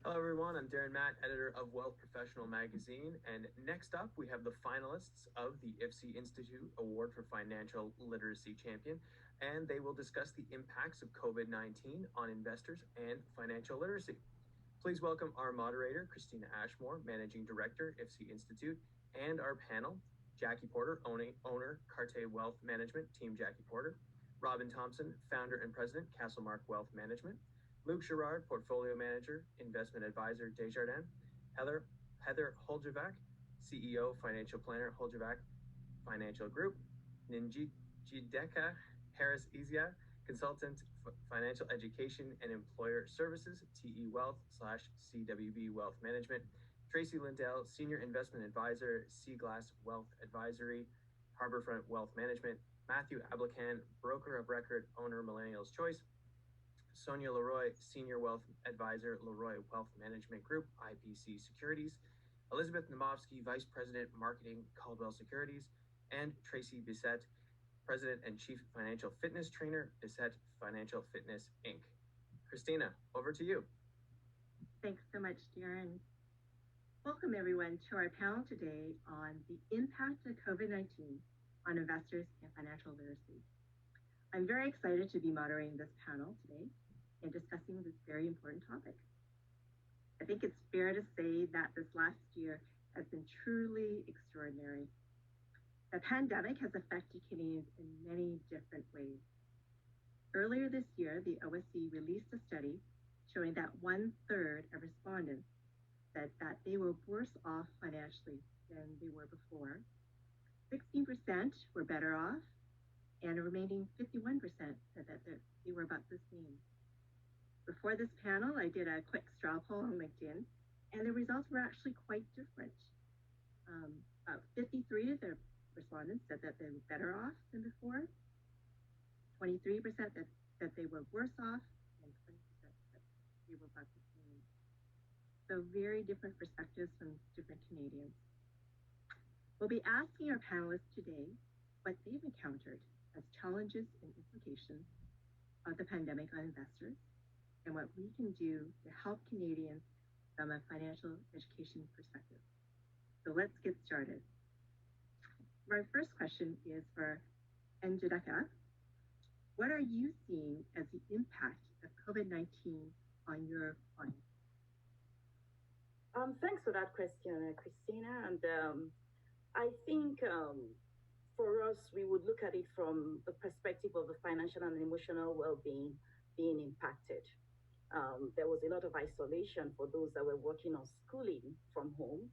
Hello, everyone. I'm Darren Matt, editor of Wealth Professional Magazine. And next up, we have the finalists of the IFSE Institute Award for Financial Literacy Champion. And they will discuss the impacts of COVID-19 on investors and financial literacy. Please welcome our moderator, Christina Ashmore, Managing Director, IFSE Institute, and our panel, Jackie Porter, owner, Carte Wealth Management, Team Jackie Porter, Robin Thompson, founder and president, Castlemark Wealth Management, Luke Gerard, Portfolio Manager, Investment Advisor, Desjardins. Heather Holjevac, CEO, Financial Planner, Holjevac Financial Group. Ninjideka Harris Izia, Consultant, Financial Education and Employer Services, TE Wealth / CWB Wealth Management. Tracy Lindell, Senior Investment Advisor, Seaglass Wealth Advisory, Harborfront Wealth Management. Matthew Ablican, Broker of Record, Owner, Millennials Choice. Sonia LeRoy, Senior Wealth Advisor, LeRoy Wealth Management Group, IPC Securities. Elizabeth Namovsky, Vice President, Marketing, Caldwell Securities. And Tracy Bissett, President and Chief Financial Fitness Trainer, Bissett Financial Fitness, Inc. Christina, over to you. Thanks so much, Darren. Welcome, everyone, to our panel today on the impact of COVID-19 on investors and financial literacy. I'm very excited to be moderating this panel today and discussing this very important topic. I think it's fair to say that this last year has been truly extraordinary. The pandemic has affected Canadians in many different ways. Earlier this year, the OSC released a study showing that 1/3 of respondents said that they were worse off financially than they were before. 16% were better off, and a remaining 51% said that they were about the same. Before this panel, I did a quick straw poll on LinkedIn, and the results were actually quite different. About 53 of the respondents said that they were better off than before, 23% that they were worse off, and 20% that they were about the same. So very different perspectives from different Canadians. We'll be asking our panelists today what they've encountered as challenges and implications of the pandemic on investors, and what we can do to help Canadians from a financial education perspective. So let's get started. My first question is for Njideka. What are you seeing as the impact of COVID-19 on your clients? Thanks for that question, Christina. And I think for us, we would look at it from the perspective of the financial and emotional well-being being impacted. There was a lot of isolation for those that were working or schooling from home,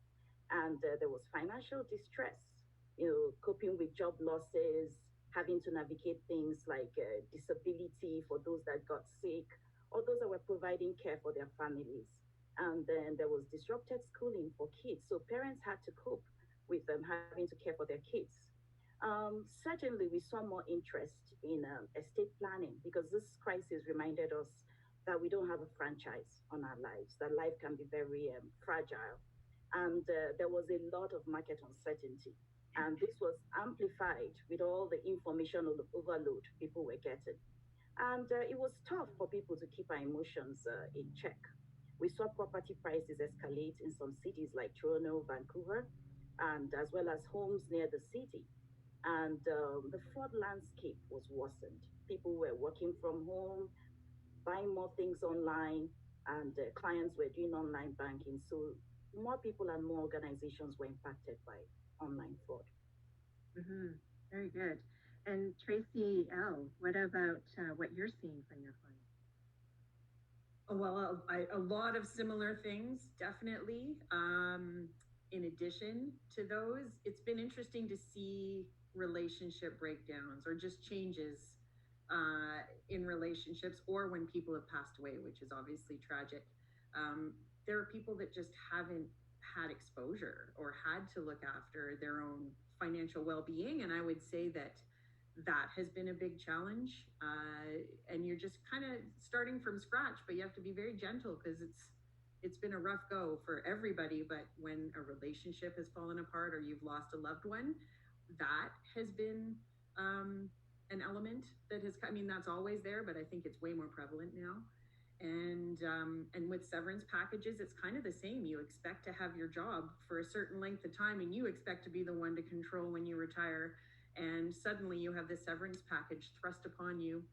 and there was financial distress, coping with job losses, having to navigate things like disability for those that got sick, or those that were providing care for their families. And then there was disrupted schooling for kids, so parents had to cope with them having to care for their kids. Certainly, we saw more interest in estate planning, because this crisis reminded us that we don't have a franchise on our lives, that life can be very fragile. And there was a lot of market uncertainty. And this was amplified with all the information overload people were getting. And it was tough for people to keep our emotions in check. We saw property prices escalate in some cities like Toronto, Vancouver, and as well as homes near the city. And the fraud landscape was worsened. People were working from home, buying more things online, and clients were doing online banking. So more people and more organizations were impacted by online fraud. Mm-hmm. Very good. And Tracy L., what about what you're seeing from your clients? Well, a lot of similar things, definitely. In addition to those, it's been interesting to see relationship breakdowns or just changes in relationships, or when people have passed away, which is obviously tragic. There are people that just haven't had exposure or had to look after their own financial well-being, and I would say that has been a big challenge, and you're just kind of starting from scratch, but you have to be very gentle, because it's been a rough go for everybody. But when a relationship has fallen apart or you've lost a loved one, that has been an element that has, I mean, that's always there, but I think it's way more prevalent now. And with severance packages, it's kind of the same. You expect to have your job for a certain length of time, and you expect to be the one to control when you retire. And suddenly you have this severance package thrust upon you,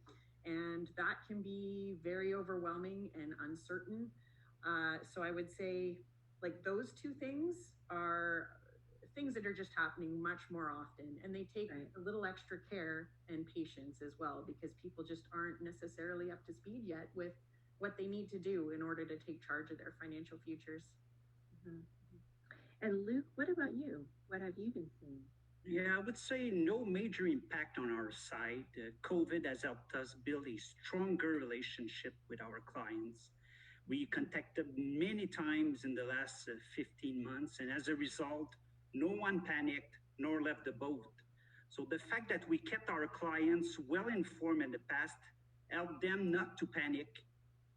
and that can be very overwhelming and uncertain. So I would say, like, those two things are things that are just happening much more often, and they take a little extra care and patience as well, because people just aren't necessarily up to speed yet with what they need to do in order to take charge of their financial futures. Mm-hmm. And Luke, what about you? What have you been seeing? Yeah, I would say no major impact on our side. COVID has helped us build a stronger relationship with our clients. We contacted many times in the last 15 months, and as a result, no one panicked nor left the boat. So the fact that we kept our clients well informed in the past helped them not to panic,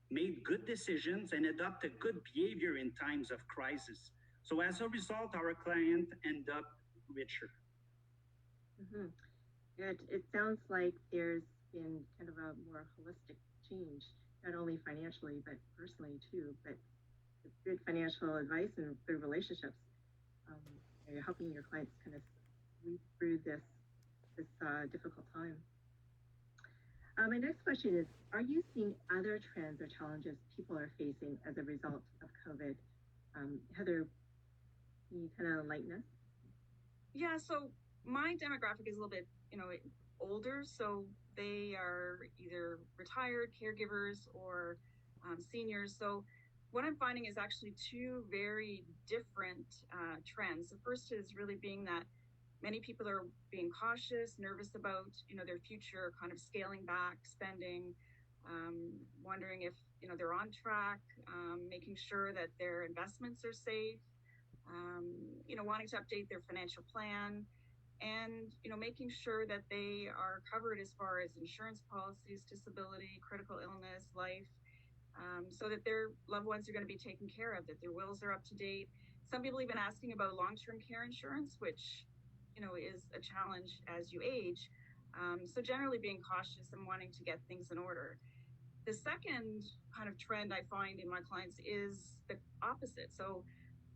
made good decisions, and adopted good behavior in times of crisis. So as a result, our client end up richer. Mm-hmm. It sounds like there's been kind of a more holistic change, not only financially, but personally too. But good financial advice and good relationships, you're helping your clients kind of weed through this difficult time. My next question is, are you seeing other trends or challenges people are facing as a result of COVID? Heather, can you kind of enlighten us? Yeah, so my demographic is a little bit, older. So they are either retired caregivers or seniors. So what I'm finding is actually two very different trends. The first is really being that many people are being cautious, nervous about, their future, kind of scaling back spending, wondering if, they're on track, making sure that their investments are safe, wanting to update their financial plan, and, making sure that they are covered as far as insurance policies, disability, critical illness, life, so that their loved ones are going to be taken care of, that their wills are up to date. Some people even asking about long-term care insurance, which, is a challenge as you age. So generally being cautious and wanting to get things in order. The second kind of trend I find in my clients is the opposite. So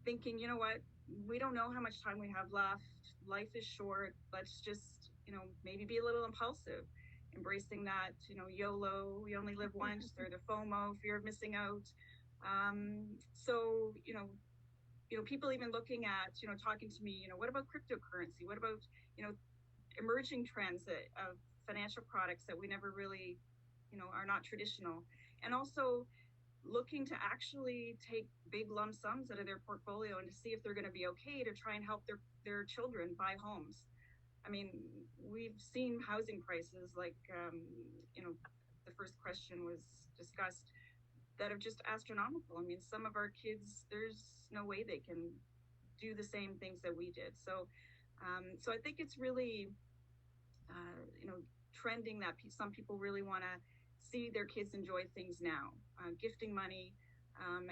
thinking, you know what, we don't know how much time we have left. Life is short. Let's just, maybe be a little impulsive, embracing that, YOLO, we only live once, or the FOMO, fear of missing out. So, people even looking at, talking to me, what about cryptocurrency? What about, emerging trends of financial products that we never really, are not traditional? And also looking to actually take big lump sums out of their portfolio and to see if they're going to be okay to try and help their children buy homes. I mean, we've seen housing prices like, the first question was discussed, that are just astronomical. I mean, some of our kids, there's no way they can do the same things that we did. So, so I think it's really, trending that some people really want to see their kids enjoy things now, gifting money.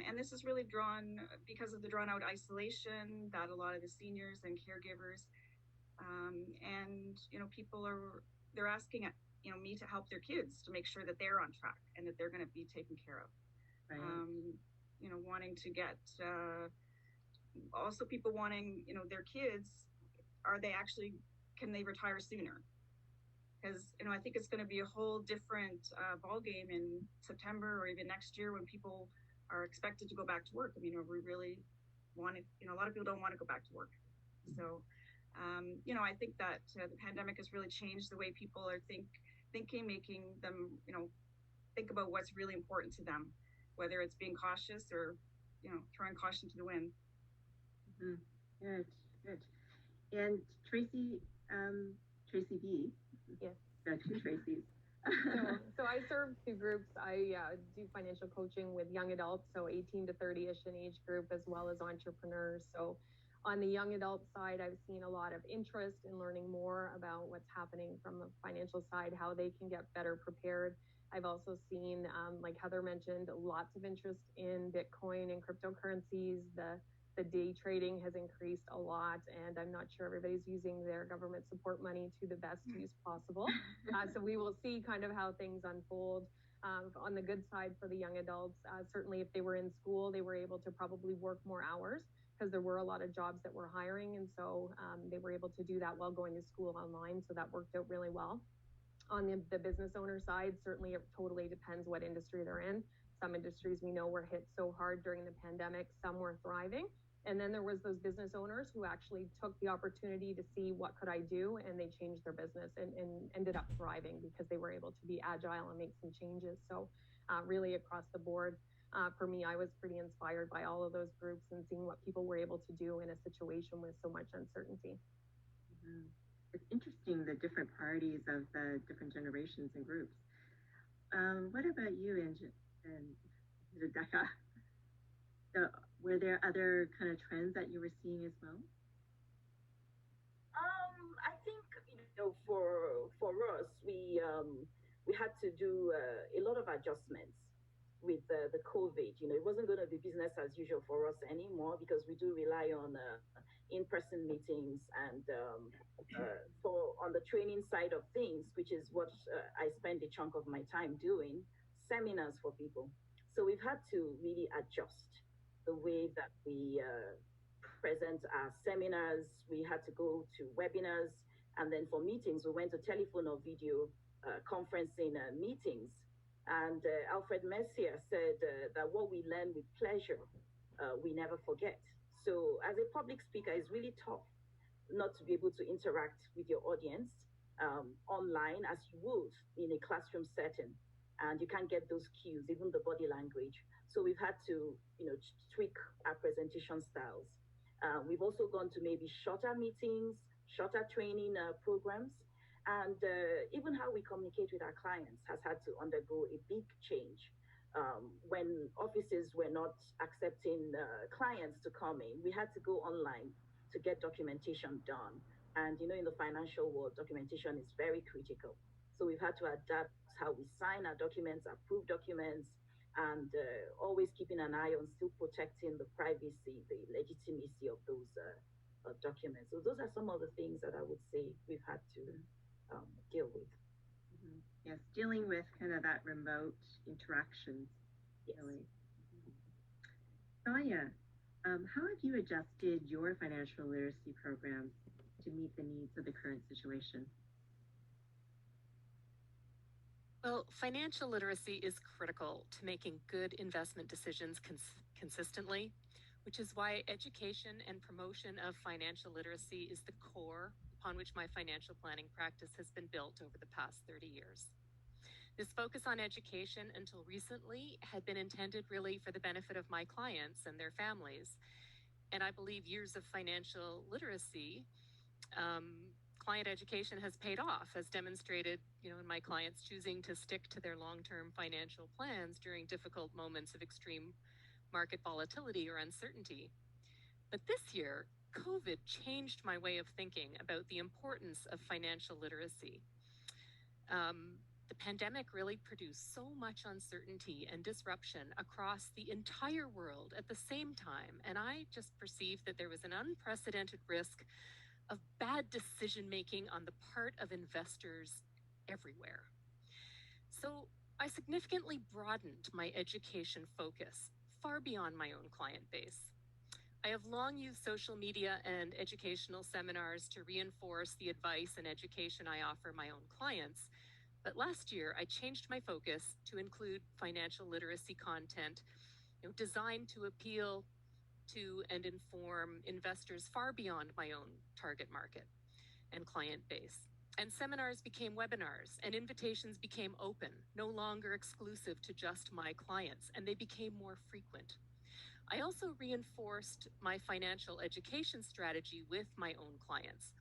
And this is really drawn because of the drawn out isolation that a lot of the seniors and caregivers, and, people they're asking, me to help their kids to make sure that they're on track and that they're going to be taken care of. Right. Wanting to get, also people wanting, their kids, can they retire sooner? Because, I think it's going to be a whole different ball game in September or even next year when people are expected to go back to work. I mean, we really want to, a lot of people don't want to go back to work. So, I think that the pandemic has really changed the way people are thinking, making them, think about what's really important to them, whether it's being cautious or, throwing caution to the wind. Mm-hmm. Good. And Tracy B. Yes. There are two Tracys. So I serve two groups. I do financial coaching with young adults, so 18 to 30-ish in age group, as well as entrepreneurs. So on the young adult side, I've seen a lot of interest in learning more about what's happening from the financial side, how they can get better prepared. I've also seen, like Heather mentioned, lots of interest in Bitcoin and cryptocurrencies. The day trading has increased a lot, and I'm not sure everybody's using their government support money to the best use possible. So we will see kind of how things unfold. On the good side for the young adults, certainly if they were in school, they were able to probably work more hours because there were a lot of jobs that were hiring. And so they were able to do that while going to school online. So that worked out really well. On the business owner side, certainly it totally depends what industry they're in. Some industries we know were hit so hard during the pandemic, some were thriving. And then there was those business owners who actually took the opportunity to see what could I do, and they changed their business and ended up thriving because they were able to be agile and make some changes. So really across the board, for me, I was pretty inspired by all of those groups and seeing what people were able to do in a situation with so much uncertainty. Mm-hmm. It's interesting, the different priorities of the different generations and groups. What about you, and Rebecca? So, were there other kind of trends that you were seeing as well? I think for us, we had to do a lot of adjustments with the COVID. It wasn't going to be business as usual for us anymore because we do rely on in-person meetings and on the training side of things, which is what I spend a chunk of my time doing, seminars for people. So we've had to really adjust the way that we present our seminars. We had to go to webinars, and then for meetings, we went to telephone or video conferencing meetings. And Alfred Messier said that what we learn with pleasure, we never forget. So as a public speaker, it's really tough not to be able to interact with your audience online as you would in a classroom setting. And you can't get those cues, even the body language. So we've had to, tweak our presentation styles. We've also gone to maybe shorter meetings, shorter training programs, and even how we communicate with our clients has had to undergo a big change. When offices were not accepting clients to come in, we had to go online to get documentation done. And in the financial world, documentation is very critical. So we've had to adapt how we sign our documents, approve documents, and always keeping an eye on still protecting the privacy, the legitimacy of those documents. So those are some of the things that I would say we've had to deal with. Mm-hmm. Yes, dealing with kind of that remote interaction. Yes. Really. Mm-hmm. Sonia, how have you adjusted your financial literacy programs to meet the needs of the current situation? Well, financial literacy is critical to making good investment decisions consistently, which is why education and promotion of financial literacy is the core upon which my financial planning practice has been built over the past 30 years. This focus on education until recently had been intended really for the benefit of my clients and their families. And I believe years of financial literacy client education has paid off, as demonstrated, in my clients choosing to stick to their long-term financial plans during difficult moments of extreme market volatility or uncertainty. But this year, COVID changed my way of thinking about the importance of financial literacy. The pandemic really produced so much uncertainty and disruption across the entire world at the same time, and I just perceived that there was an unprecedented risk of bad decision-making on the part of investors everywhere. So I significantly broadened my education focus far beyond my own client base. I have long used social media and educational seminars to reinforce the advice and education I offer my own clients. But last year, I changed my focus to include financial literacy content, designed to appeal to and inform investors far beyond my own target market and client base. And seminars became webinars, and invitations became open, no longer exclusive to just my clients, and they became more frequent. I also reinforced my financial education strategy with my own clients,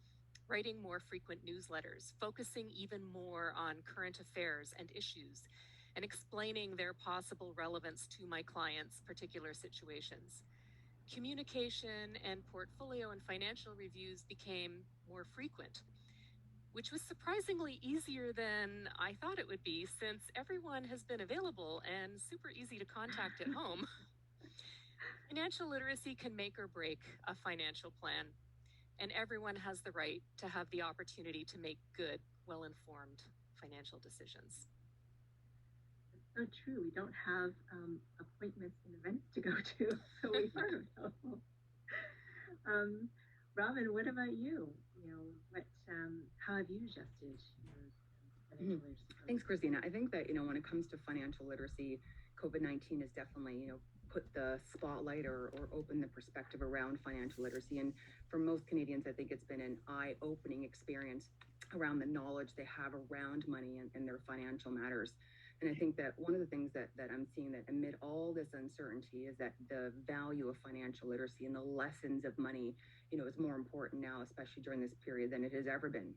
writing more frequent newsletters, focusing even more on current affairs and issues, and explaining their possible relevance to my clients' particular situations. Communication and portfolio and financial reviews became more frequent, which was surprisingly easier than I thought it would be, since everyone has been available and super easy to contact at home. Financial literacy can make or break a financial plan, and everyone has the right to have the opportunity to make good, well-informed financial decisions. So true. We don't have appointments and events to go to, so we are available. Um, Robin, what about you? You know, how have you adjusted your financial literacy program? Thanks, Christina. I think that, when it comes to financial literacy, COVID-19 has definitely, put the spotlight or opened the perspective around financial literacy. And for most Canadians, I think it's been an eye-opening experience around the knowledge they have around money and their financial matters. And I think that one of the things that I'm seeing that amid all this uncertainty is that the value of financial literacy and the lessons of money, is more important now, especially during this period, than it has ever been.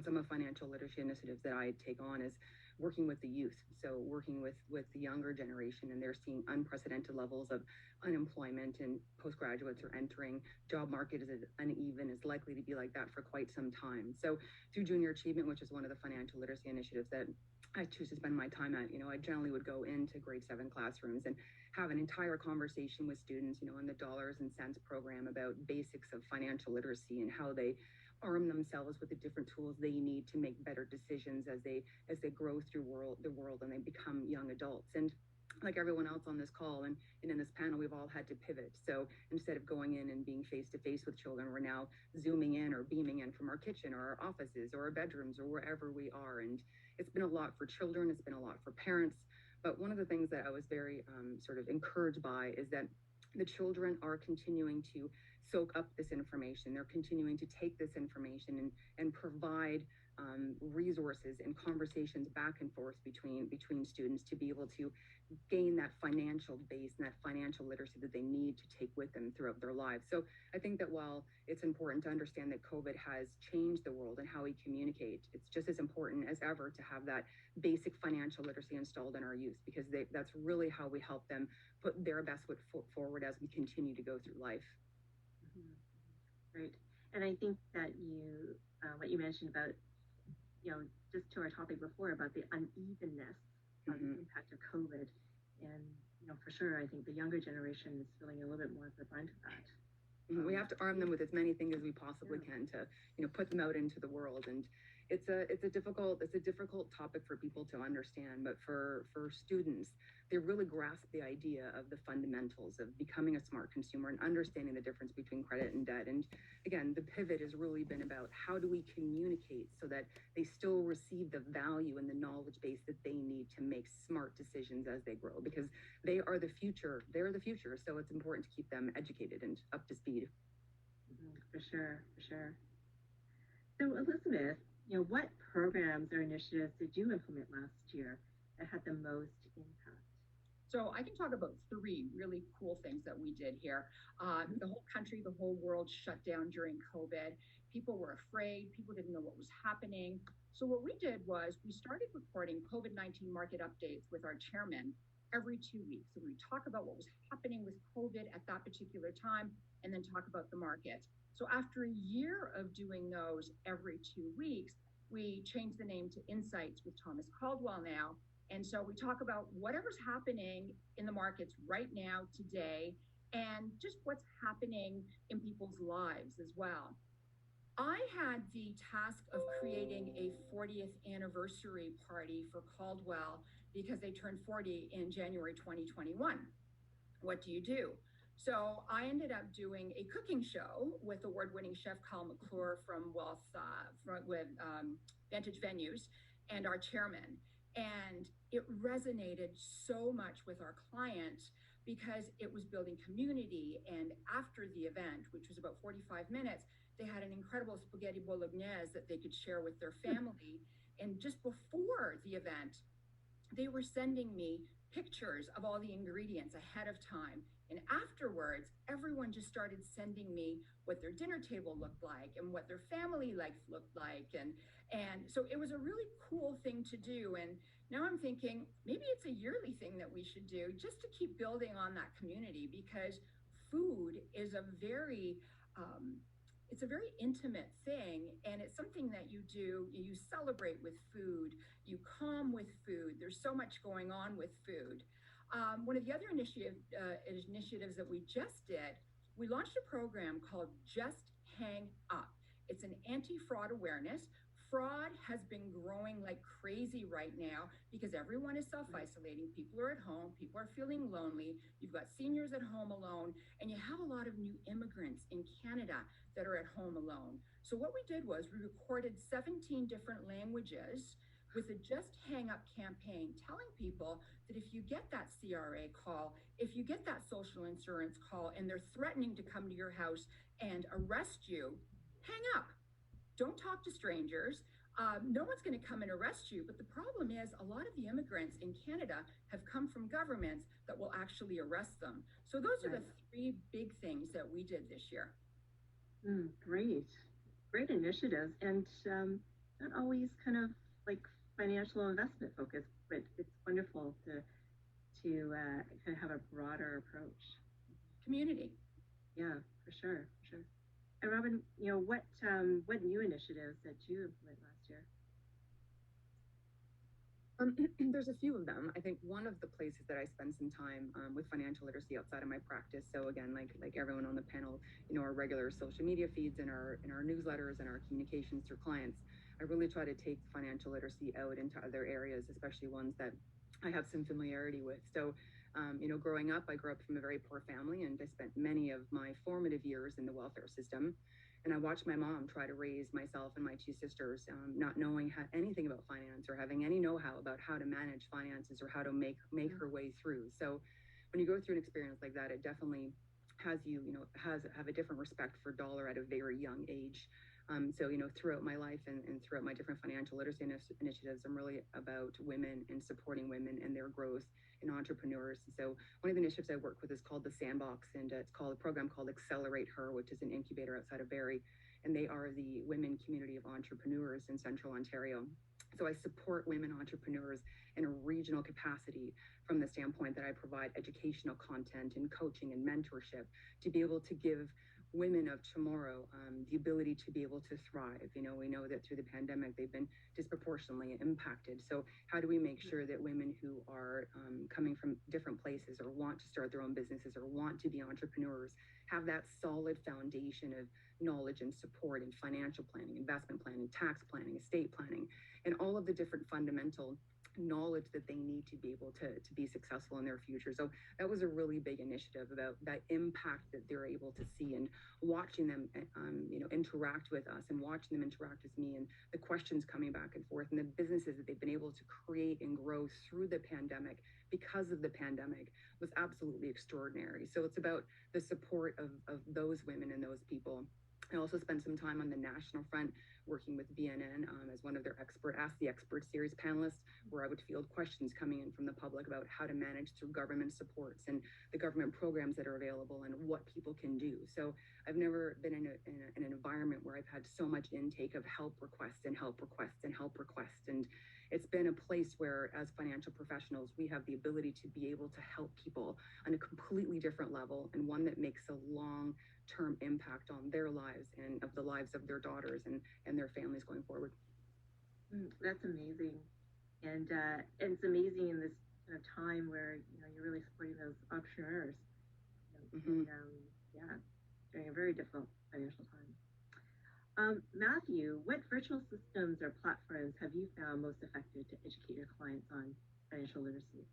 Some of financial literacy initiatives that I take on is working with the youth. So working with the younger generation, and they're seeing unprecedented levels of unemployment, and postgraduates are entering. Job market is uneven, is likely to be like that for quite some time. So through junior achievement, which is one of the financial literacy initiatives that I choose to spend my time at, I generally would go into grade 7 classrooms and have an entire conversation with students, in the dollars and cents program about basics of financial literacy and how they arm themselves with the different tools they need to make better decisions as they grow through the world and they become young adults. And like everyone else on this call and in this panel, we've all had to pivot. So instead of going in and being face to face with children, we're now zooming in or beaming in from our kitchen or our offices or our bedrooms or wherever we are. And it's been a lot for children. It's been a lot for parents. But one of the things that I was very sort of encouraged by is that the children are continuing to soak up this information. They're continuing to take this information and provide resources and conversations back and forth between students to be able to gain that financial base and that financial literacy that they need to take with them throughout their lives. So I think that while it's important to understand that COVID has changed the world and how we communicate, it's just as important as ever to have that basic financial literacy installed in our youth, because that's really how we help them put their best foot forward as we continue to go through life. Right. And I think that what you mentioned about, just to our topic before about the unevenness of the impact of COVID. And, for sure, I think the younger generation is feeling a little bit more of the brunt of that. We have to arm them with as many things as we possibly can to, put them out into the world. And it's a difficult topic for people to understand, but for students, they really grasp the idea of the fundamentals of becoming a smart consumer and understanding the difference between credit and debt. And again, the pivot has really been about how do we communicate so that they still receive the value and the knowledge base that they need to make smart decisions as they grow, because they are the future. They're the future. So it's important to keep them educated and up to speed. For sure. So Elizabeth, what programs or initiatives did you implement last year that had the most impact? So I can talk about 3 really cool things that we did here. The whole country, the whole world shut down during COVID. People were afraid. People didn't know what was happening. So what we did was we started recording COVID-19 market updates with our chairman every 2 weeks. So we would talk about what was happening with COVID at that particular time and then talk about the market. So after a year of doing those every 2 weeks, we changed the name to Insights with Thomas Caldwell now. And so we talk about whatever's happening in the markets right now, today, and just what's happening in people's lives as well. I had the task of creating a 40th anniversary party for Caldwell because they turned 40 in January 2021. What do you do? So I ended up doing a cooking show with award-winning chef Kyle McClure from Vantage Venues and our chairman. And it resonated so much with our clients because it was building community. And after the event, which was about 45 minutes, they had an incredible spaghetti bolognese that they could share with their family. And just before the event, they were sending me pictures of all the ingredients ahead of time. And afterwards, everyone just started sending me what their dinner table looked like and what their family life looked like. And so it was a really cool thing to do. And now I'm thinking maybe it's a yearly thing that we should do just to keep building on that community, because food is a very intimate thing, and it's something that you do. You celebrate with food, you calm with food. There's so much going on with food. One of the other initiatives that we just did, we launched a program called Just Hang Up. It's an anti-fraud awareness. fraud has been growing like crazy right now because everyone is self-isolating. People are at home. People are feeling lonely. You've got seniors at home alone, and you have a lot of new immigrants in Canada that are at home alone. So what we did was we recorded 17 different languages with a Just Hang Up campaign, telling people that if you get that CRA call, if you get that social insurance call, and they're threatening to come to your house and arrest you, hang up. Don't talk to strangers. No one's going to come and arrest you. But the problem is a lot of the immigrants in Canada have come from governments that will actually arrest them. So those are the three big things that we did this year. Great initiatives, and not always kind of like financial investment focused, but it's wonderful to kind of have a broader approach. Community. Yeah, for sure. And Robin, what new initiatives that you implemented last year? There's a few of them. I think one of the places that I spend some time with financial literacy outside of my practice. So again, like everyone on the panel, our regular social media feeds and our newsletters and our communications through clients, I really try to take financial literacy out into other areas, especially ones that I have some familiarity with. So, growing up, I grew up from a very poor family, and I spent many of my formative years in the welfare system. And I watched my mom try to raise myself and my two sisters, not knowing anything about finance or having any know-how about how to manage finances or how to make her way through. So when you go through an experience like that, it definitely has have a different respect for dollar at a very young age. So, throughout my life and throughout my different financial literacy initiatives, I'm really about women and supporting women and their growth and entrepreneurs. And so one of the initiatives I work with is called the Sandbox, and it's called a program called Accelerate Her, which is an incubator outside of Barrie. And they are the women community of entrepreneurs in Central Ontario. So I support women entrepreneurs in a regional capacity from the standpoint that I provide educational content and coaching and mentorship to be able to give women of tomorrow the ability to be able to thrive. We know that through the pandemic, they've been disproportionately impacted. So how do we make sure that women who are coming from different places or want to start their own businesses or want to be entrepreneurs have that solid foundation of knowledge and support in financial planning, investment planning, tax planning, estate planning, and all of the different fundamental knowledge that they need to be able to be successful in their future. So that was a really big initiative about that impact that they're able to see, and watching them interact with us and watching them interact with me, and the questions coming back and forth, and the businesses that they've been able to create and grow through the pandemic because of the pandemic was absolutely extraordinary. So it's about the support of those women and those people. I also spent some time on the national front working with BNN as one of their Ask the Expert series panelists, where I would field questions coming in from the public about how to manage through government supports and the government programs that are available and what people can do. So I've never been in an environment where I've had so much intake of help requests and help requests and help requests. And it's been a place where, as financial professionals, we have the ability to be able to help people on a completely different level, and one that makes a long-term impact on their lives and of the lives of their daughters and their families going forward. That's amazing. And it's amazing in this kind of time where, you're really supporting those entrepreneurs. During a very difficult financial time. Matthew, what virtual systems or platforms have you found most effective to educate your clients on financial literacy?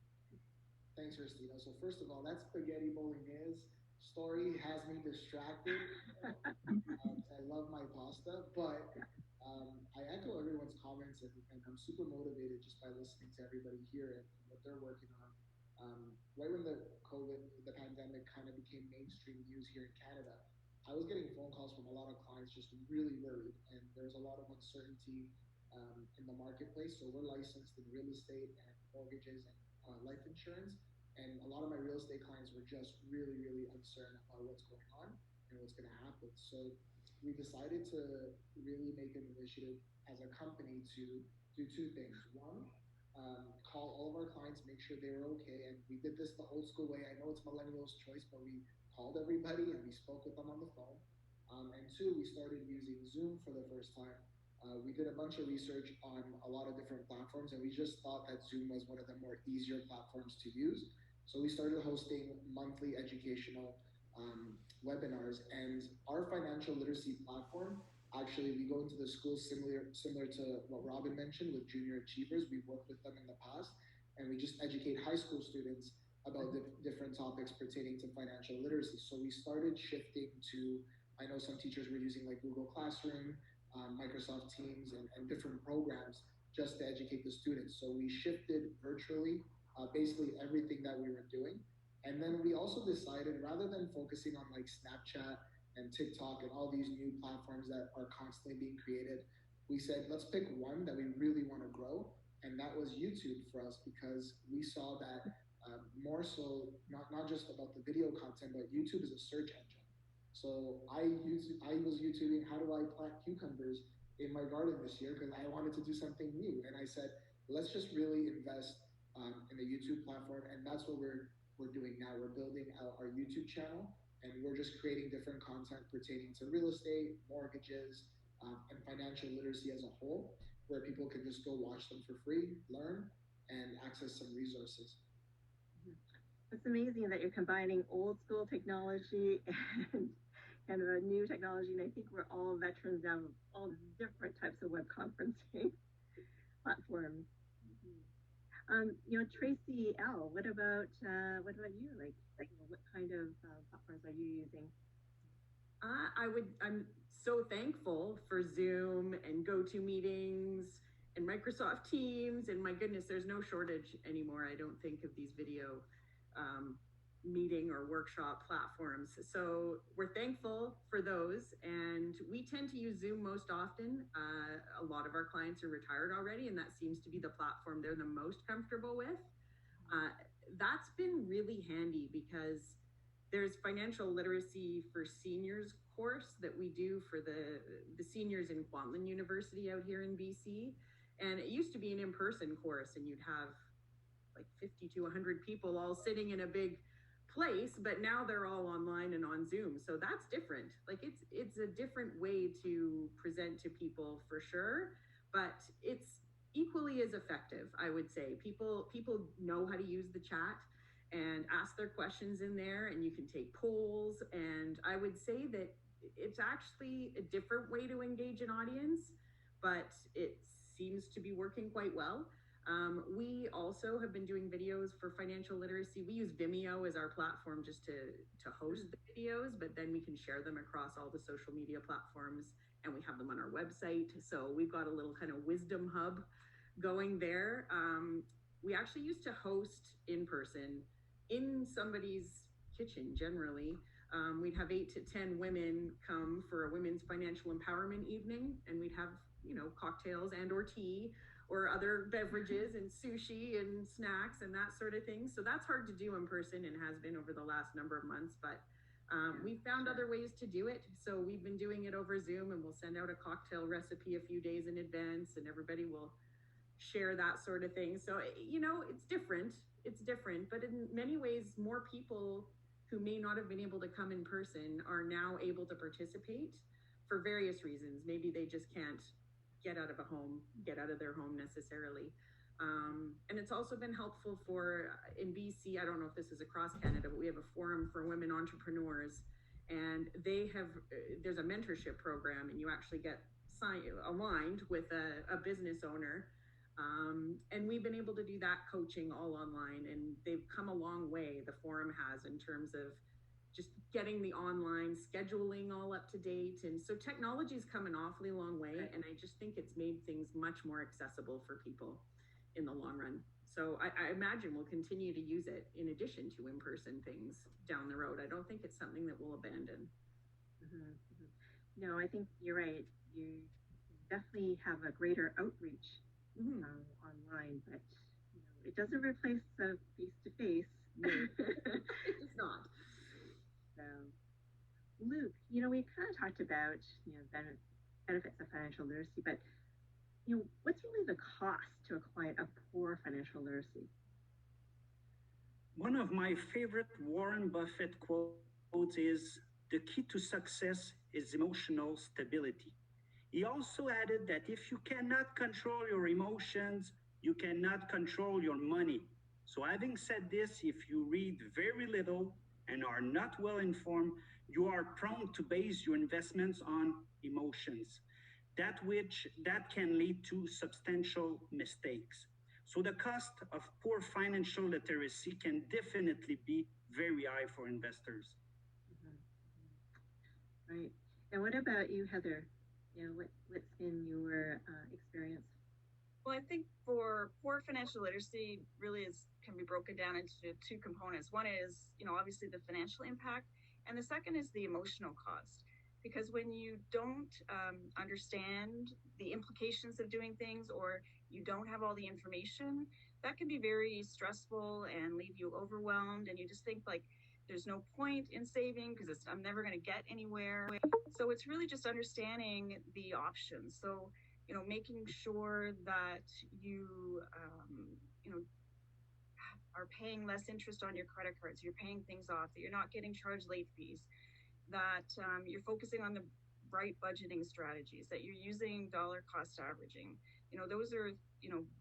Thanks, Christina. So first of all, that spaghetti bolognese story has me distracted. I love my pasta, but I echo everyone's comments, and I'm super motivated just by listening to everybody here and what they're working on. Right when the pandemic kind of became mainstream news here in Canada, I was getting phone calls from a lot of clients just really worried, and there's a lot of uncertainty in the marketplace. So we're licensed in real estate and mortgages and life insurance, and a lot of my real estate clients were just really, really uncertain about what's going on and what's going to happen. So we decided to really make an initiative as a company to do two things. One, call all of our clients, make sure they were okay. And we did this the old school way. I know it's millennials' choice, but we called everybody and we spoke with them on the phone. And two, we started using Zoom for the first time. We did a bunch of research on a lot of different platforms, and we just thought that Zoom was one of the more easier platforms to use. So we started hosting monthly educational webinars, and our financial literacy platform Actually, we go into the schools similar to what Robin mentioned with junior achievers. We've worked with them in the past, and we just educate high school students about different topics pertaining to financial literacy. So we started shifting to, I know some teachers were using like Google Classroom, Microsoft Teams, and different programs just to educate the students. So we shifted virtually, basically everything that we were doing. And then we also decided, rather than focusing on like Snapchat and TikTok and all these new platforms that are constantly being created, we said, let's pick one that we really want to grow. And that was YouTube for us, because we saw that more so, not just about the video content, but YouTube is a search engine. So I was YouTubing how do I plant cucumbers in my garden this year, because I wanted to do something new. And I said, let's just really invest in the YouTube platform. And that's what we're doing now. We're building out our YouTube channel, and we're just creating different content pertaining to real estate, mortgages, and financial literacy as a whole, where people can just go watch them for free, learn, and access some resources. It's amazing that you're combining old school technology and kind of a new technology. And I think we're all veterans now of all different types of web conferencing platforms. Tracy L, what about you? Like what kind of platforms are you using? I'm so thankful for Zoom and GoToMeetings and Microsoft Teams, and my goodness, there's no shortage anymore, I don't think, of these video meeting or workshop platforms. So we're thankful for those, and we tend to use Zoom most often. A lot of our clients are retired already, and that seems to be the platform they're the most comfortable with. That's been really handy, because there's financial literacy for seniors course that we do for the seniors in Kwantlen University out here in BC. And it used to be an in-person course, and you'd have like 50 to 100 people all sitting in a big place, but now they're all online and on Zoom. So that's different. Like it's a different way to present to people for sure, but it's equally as effective, I would say. People know how to use the chat and ask their questions in there, and you can take polls. And I would say that it's actually a different way to engage an audience, but it seems to be working quite well. We also have been doing videos for financial literacy. We use Vimeo as our platform just to host the videos, but then we can share them across all the social media platforms, and we have them on our website. So we've got a little kind of wisdom hub going there. We actually used to host in person in somebody's kitchen generally. We'd have 8 to 10 women come for a women's financial empowerment evening, and we'd have, cocktails and or tea or other beverages and sushi and snacks and that sort of thing. So that's hard to do in person, and has been over the last number of months, but we've found other ways to do it. So we've been doing it over Zoom, and we'll send out a cocktail recipe a few days in advance, and everybody will share that sort of thing. So, it's different, but in many ways, more people who may not have been able to come in person are now able to participate for various reasons. Maybe they just can't get out of their home necessarily. And it's also been helpful in BC, I don't know if this is across Canada, but we have a forum for women entrepreneurs, and there's a mentorship program, and you actually get aligned with a business owner. And we've been able to do that coaching all online, and they've come a long way, the forum has, in terms of just getting the online scheduling all up to date. And so technology's come an awfully long way, and I just think it's made things much more accessible for people in the long run. So I imagine we'll continue to use it in addition to in-person things down the road. I don't think it's something that we'll abandon. Mm-hmm. No, I think you're right. You definitely have a greater outreach online, but it doesn't replace the face-to-face. No, it does not. So, Luke, we kind of talked about benefits of financial literacy, but what's really the cost to a client of poor financial literacy? One of my favorite Warren Buffett quotes is, "The key to success is emotional stability." He also added that if you cannot control your emotions, you cannot control your money. So having said this, if you read very little and are not well informed, you are prone to base your investments on emotions, that can lead to substantial mistakes. So the cost of poor financial literacy can definitely be very high for investors. Mm-hmm. Right. And what about you, Heather? What's been your experience? Well, I think for poor financial literacy really can be broken down into two components. One is, obviously the financial impact, and the second is the emotional cost. Because when you don't understand the implications of doing things, or you don't have all the information, that can be very stressful and leave you overwhelmed, and you just think like there's no point in saving because I'm never going to get anywhere. So it's really just understanding the options. So making sure that you are paying less interest on your credit cards, you're paying things off, that you're not getting charged late fees, that you're focusing on the right budgeting strategies, that you're using dollar cost averaging. Those are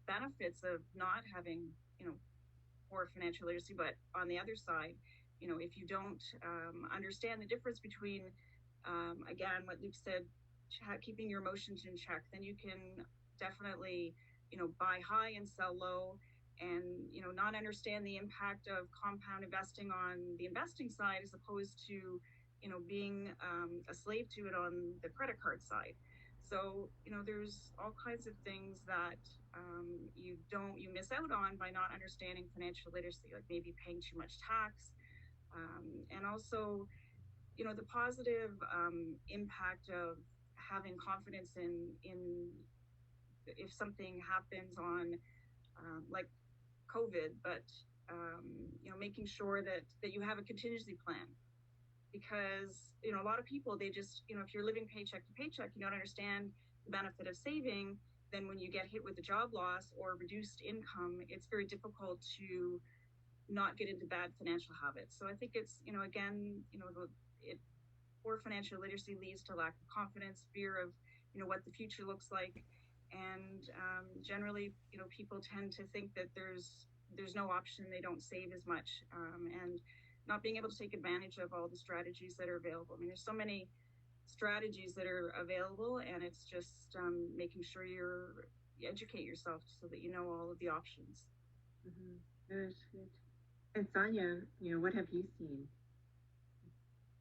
benefits of not having poor financial literacy. But on the other side, if you don't understand the difference between again what Luke said, keeping your emotions in check, then you can definitely buy high and sell low, and not understand the impact of compound investing on the investing side as opposed to being a slave to it on the credit card side. So there's all kinds of things that you miss out on by not understanding financial literacy, like maybe paying too much tax, and also the positive impact of having confidence in if something happens on like COVID, but making sure that you have a contingency plan. Because a lot of people, they just if you're living paycheck to paycheck, you don't understand the benefit of saving. Then when you get hit with a job loss or reduced income, it's very difficult to not get into bad financial habits. So I think it's again poor financial literacy leads to lack of confidence, fear of what the future looks like, and generally people tend to think that there's no option, they don't save as much, and not being able to take advantage of all the strategies that are available. I mean, there's so many strategies that are available, and it's just making sure you educate yourself so that you know all of the options. Mm-hmm. Good. And Sonia, what have you seen?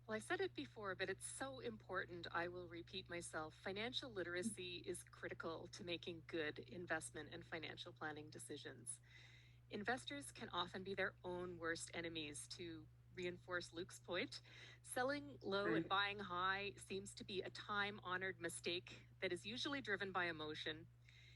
Well, I said it before, but it's so important, I will repeat myself. Financial literacy is critical to making good investment and financial planning decisions. Investors can often be their own worst enemies. To reinforce Luke's point, selling low and buying high seems to be a time-honored mistake that is usually driven by emotion.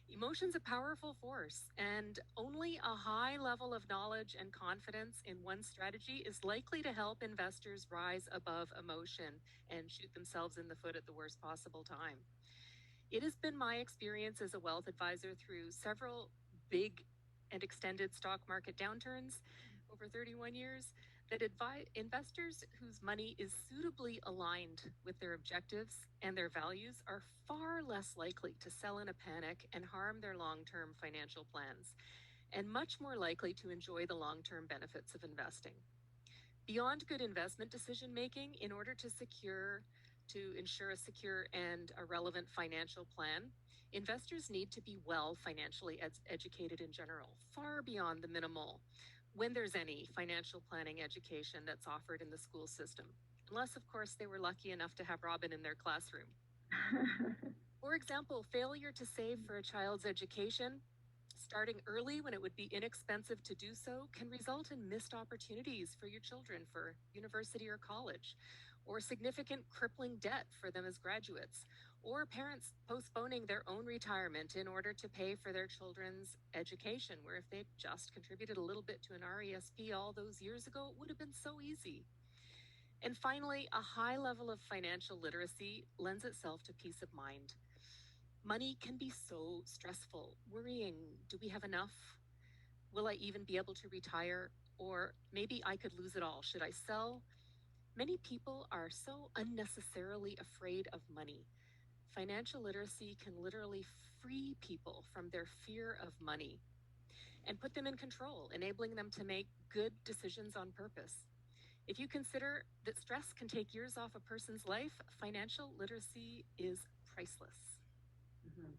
Emotion's a powerful force, and only a high level of knowledge and confidence in one strategy is likely to help investors rise above emotion and shoot themselves in the foot at the worst possible time. It has been my experience as a wealth advisor through several big and extended stock market downturns over 31 years that investors whose money is suitably aligned with their objectives and their values are far less likely to sell in a panic and harm their long-term financial plans, and much more likely to enjoy the long-term benefits of investing. Beyond good investment decision making, in order to ensure a secure and a relevant financial plan, investors need to be well financially educated in general, far beyond the minimal, when there's any financial planning education that's offered in the school system, unless, of course, they were lucky enough to have Robin in their classroom. For example, failure to save for a child's education, starting early when it would be inexpensive to do so, can result in missed opportunities for your children for university or college, or significant crippling debt for them as graduates, or parents postponing their own retirement in order to pay for their children's education, where if they'd just contributed a little bit to an RESP all those years ago, it would have been so easy. And finally, a high level of financial literacy lends itself to peace of mind. Money can be so stressful, worrying. Do we have enough? Will I even be able to retire? Or maybe I could lose it all. Should I sell? Many people are so unnecessarily afraid of money. Financial literacy can literally free people from their fear of money and put them in control, enabling them to make good decisions on purpose. If you consider that stress can take years off a person's life, financial literacy is priceless. Mm-hmm.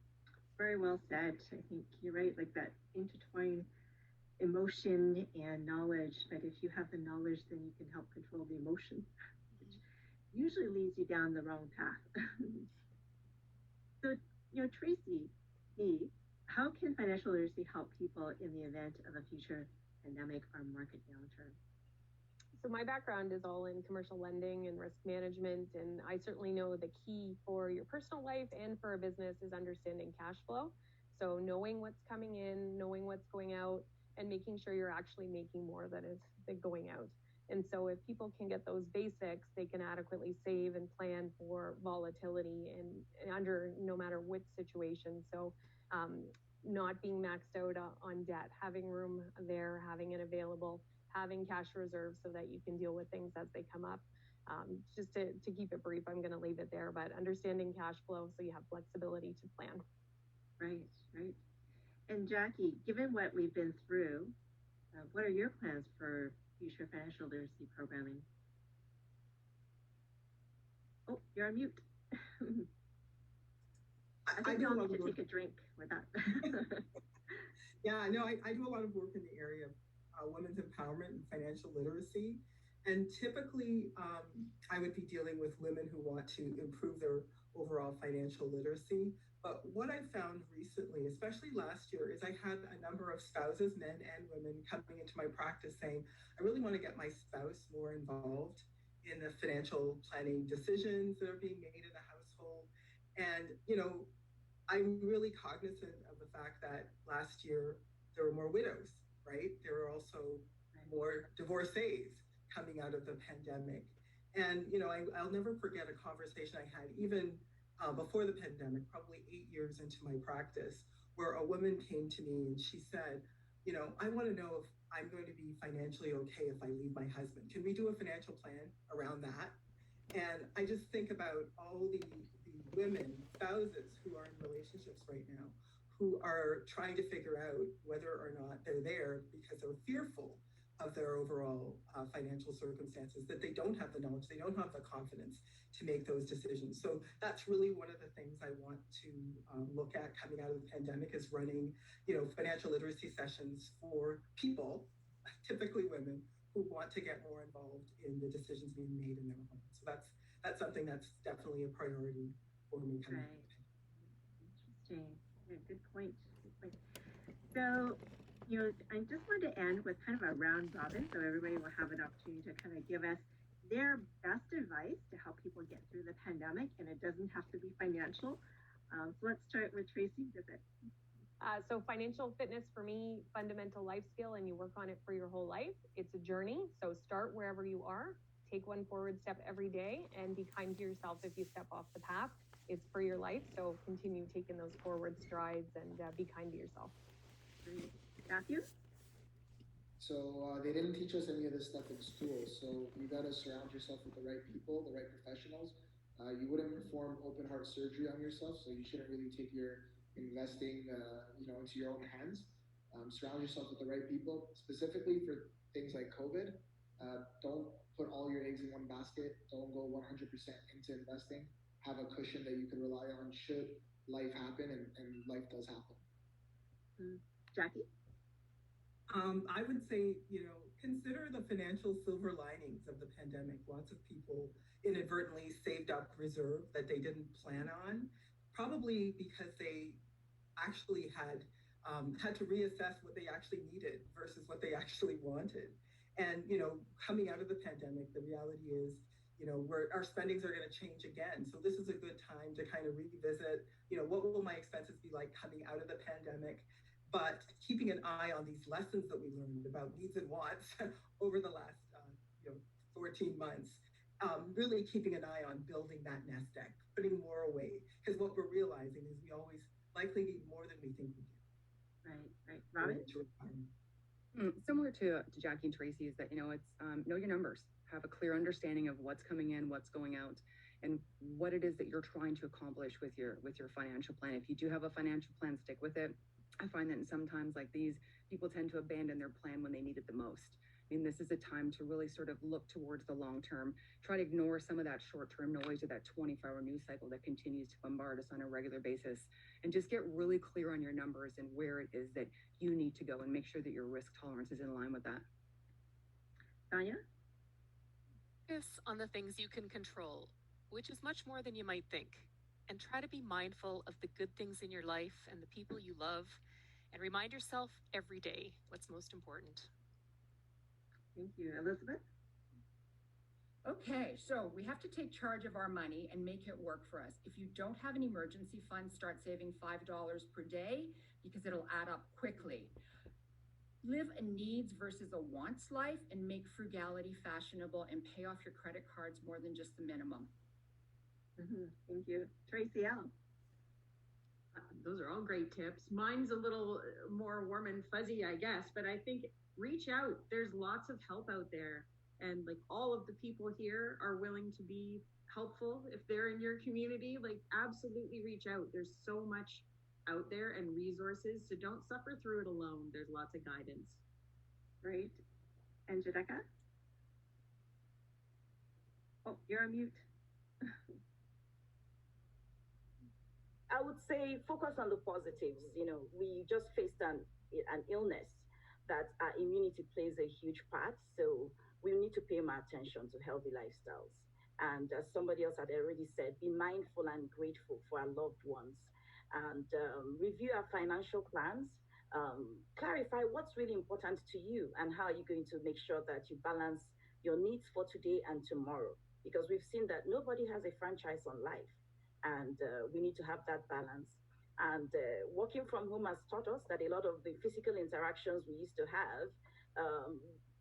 Very well said. I think you're right, like that intertwined emotion and knowledge. But if you have the knowledge, then you can help control the emotion, which usually leads you down the wrong path. So, Tracy, how can financial literacy help people in the event of a future pandemic or market downturn? So my background is all in commercial lending and risk management, and I certainly know the key for your personal life and for a business is understanding cash flow. So knowing what's coming in, knowing what's going out, and making sure you're actually making more than is going out. And so if people can get those basics, they can adequately save and plan for volatility and under no matter which situation. So not being maxed out on debt, having room there, having it available, having cash reserves so that you can deal with things as they come up. Just to keep it brief, I'm going to leave it there, but understanding cash flow so you have flexibility to plan. Right. And Jackie, given what we've been through, what are your plans for future financial literacy programming? Oh, you're on mute. I think we all need to take a drink with that. Yeah, no, I do a lot of work in the area of women's empowerment and financial literacy. And typically, I would be dealing with women who want to improve their overall financial literacy. But what I found recently, especially last year, is I had a number of spouses, men and women, coming into my practice saying, I really want to get my spouse more involved in the financial planning decisions that are being made in the household. And, I'm really cognizant of the fact that last year there were more widows, right? There were also more divorcees coming out of the pandemic. And, I'll never forget a conversation I had even before the pandemic, probably 8 years into my practice, where a woman came to me and she said, I want to know if I'm going to be financially okay if I leave my husband. Can we do a financial plan around that? And I just think about all the women, spouses who are in relationships right now, who are trying to figure out whether or not they're there because they're fearful of their overall financial circumstances, that they don't have the knowledge, they don't have the confidence to make those decisions. So that's really one of the things I want to look at coming out of the pandemic, is running, financial literacy sessions for people, typically women, who want to get more involved in the decisions being made in their home. So that's something that's definitely a priority for me coming out of the pandemic. Interesting. Yeah, good point. So, I just wanted to end with kind of a round robin, so everybody will have an opportunity to kind of give us their best advice to help people get through the pandemic, and it doesn't have to be financial. So let's start with Tracy. So financial fitness for me, fundamental life skill, and you work on it for your whole life. It's a journey. So start wherever you are, take one forward step every day, and be kind to yourself if you step off the path. It's for your life. So continue taking those forward strides and be kind to yourself. Great. Matthew? So they didn't teach us any of this stuff in school. So you got to surround yourself with the right people, the right professionals. You wouldn't perform open heart surgery on yourself, so you shouldn't really take your investing, into your own hands. Surround yourself with the right people, specifically for things like COVID. Don't put all your eggs in one basket. Don't go 100% into investing. Have a cushion that you can rely on should life happen, and life does happen. Jackie? I would say, consider the financial silver linings of the pandemic. Lots of people inadvertently saved up reserve that they didn't plan on, probably because they actually had to reassess what they actually needed versus what they actually wanted. And, coming out of the pandemic, the reality is, our spendings are going to change again. So this is a good time to kind of revisit, what will my expenses be like coming out of the pandemic? But keeping an eye on these lessons that we learned about needs and wants over the last 14 months, really keeping an eye on building that nest egg, putting more away, because what we're realizing is we always likely need more than we think we do. Right. Robin? Similar to Jackie and Tracy, is that, it's know your numbers, have a clear understanding of what's coming in, what's going out, and what it is that you're trying to accomplish with your financial plan. If you do have a financial plan, stick with it. I find that sometimes like these, people tend to abandon their plan when they need it the most. I mean, this is a time to really sort of look towards the long term, try to ignore some of that short-term noise or that 24-hour news cycle that continues to bombard us on a regular basis, and just get really clear on your numbers and where it is that you need to go and make sure that your risk tolerance is in line with that. Sonia? Focus on the things you can control, which is much more than you might think. And try to be mindful of the good things in your life and the people you love, and remind yourself every day what's most important. Thank you. Elizabeth? Okay, so we have to take charge of our money and make it work for us. If you don't have an emergency fund, start saving $5 per day because it'll add up quickly. Live a needs versus a wants life and make frugality fashionable and pay off your credit cards more than just the minimum. Thank you. Tracy L. Those are all great tips. Mine's a little more warm and fuzzy, I guess, but I think reach out. There's lots of help out there. And like all of the people here are willing to be helpful if they're in your community. Like absolutely reach out. There's so much out there and resources, so don't suffer through it alone. There's lots of guidance. Great. And Jadeka? Oh, you're on mute. I would say focus on the positives. You know, we just faced an illness that our immunity plays a huge part. So we need to pay more attention to healthy lifestyles. And as somebody else had already said, be mindful and grateful for our loved ones. And review our financial plans. Clarify what's really important to you and how are you going to make sure that you balance your needs for today and tomorrow. Because we've seen that nobody has a franchise on life. And we need to have that balance. And working from home has taught us that a lot of the physical interactions we used to have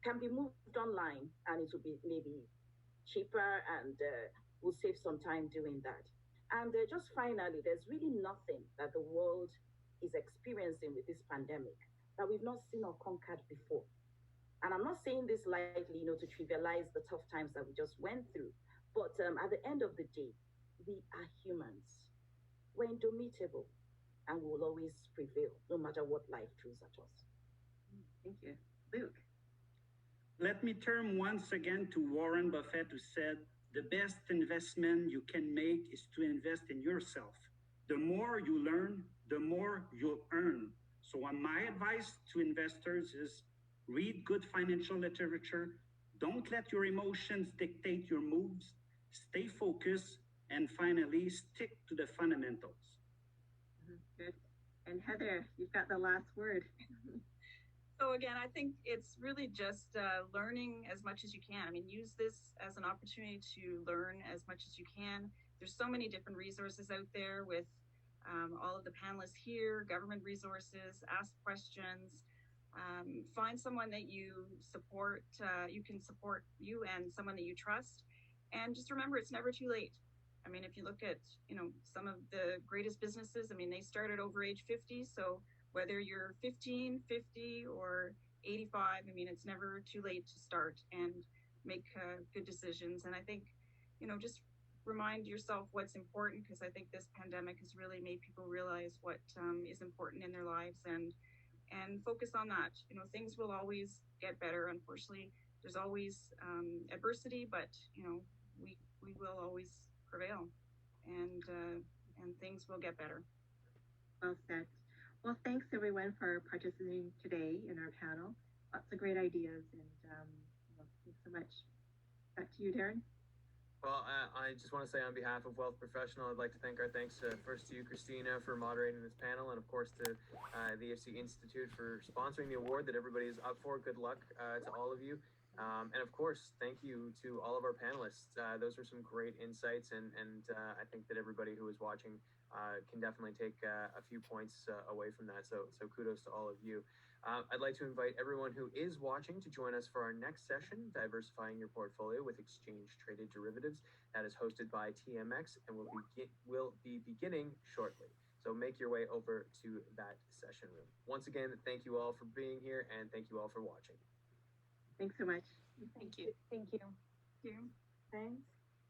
can be moved online, and it will be maybe cheaper, and we'll save some time doing that. And just finally, there's really nothing that the world is experiencing with this pandemic that we've not seen or conquered before. And I'm not saying this lightly, to trivialize the tough times that we just went through. But at the end of the day, we are humans. We're indomitable, and we will always prevail, no matter what life throws at us. Thank you. Luke? Let me turn once again to Warren Buffett, who said, the best investment you can make is to invest in yourself. The more you learn, the more you'll earn. So my advice to investors is read good financial literature. Don't let your emotions dictate your moves. Stay focused. And finally, stick to the fundamentals. Good. And Heather, you've got the last word. So again, I think it's really just learning as much as you can. I mean, use this as an opportunity to learn as much as you can. There's so many different resources out there with all of the panelists here, government resources, ask questions, find someone that you support, you can support you and someone that you trust. And just remember, it's never too late. I mean, if you look at, some of the greatest businesses, I mean, they started over age 50. So whether you're 15, 50, or 85, I mean, it's never too late to start and make good decisions. And I think, just remind yourself what's important, because I think this pandemic has really made people realize what is important in their lives, and focus on that. Things will always get better. Unfortunately, there's always adversity, but, we will always prevail, and things will get better. Well said. Well, thanks everyone for participating today in our panel. Lots of great ideas, and thanks so much. Back to you, Darren. Well, I just want to say on behalf of Wealth Professional, I'd like to thank our thanks first to you, Christina, for moderating this panel, and of course to the IFSE Institute for sponsoring the award that everybody is up for. Good luck to all of you. And of course, thank you to all of our panelists. Those were some great insights, and I think that everybody who is watching can definitely take a few points away from that. So kudos to all of you. I'd like to invite everyone who is watching to join us for our next session, Diversifying Your Portfolio with Exchange Traded Derivatives. That is hosted by TMX and will be beginning shortly. So make your way over to that session room. Once again, thank you all for being here, and thank you all for watching. Thanks so much. Thank you. Thank you. Thank you. Thanks.